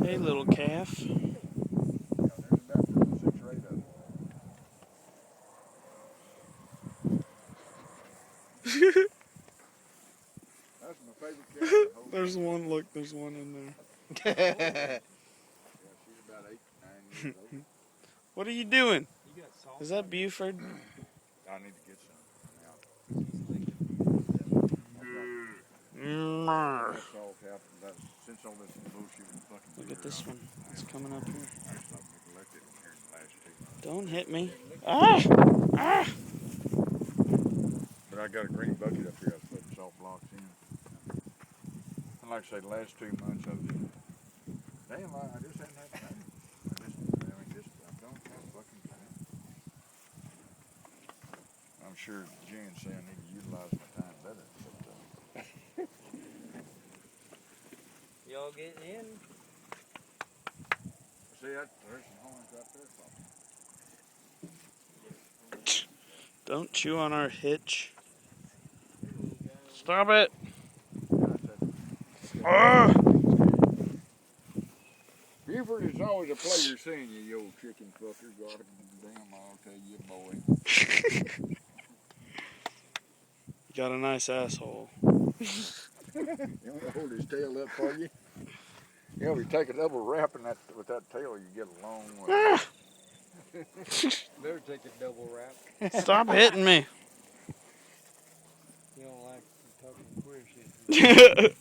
Hey, little calf. There's about 6 or 8 of them. That's my favorite cat in the whole There's one. Look, there's one in there. Yeah, she's about 8, 9 years old. What are you doing? Is that Buford? I need to get some. Mrr. That's all happened. That's since all this bullshit and fucking. Look at this one. It's coming up here. I stopped neglected here in the last 2 months. Don't hit me. Ah! Ah! But I got a green bucket up here. I was putting salt blocks in. And like I say, the last 2 months I was damn. I just hadn't had time. I don't have fucking time. I'm sure Jen's saying I need to utilize my time better. But, Y'all getting in? see, there's some horns right there. Don't chew on our hitch. Stop it. Ah! Buford is always a pleasure seeing you, you old chicken fucker. God damn, I'll tell you, boy. You got a nice asshole. You want me to hold his tail up for you? You know, if you take a double wrap with that tail, you get a long way. Ah! Better take a double wrap. Stop hitting me. You don't like talking queer shit.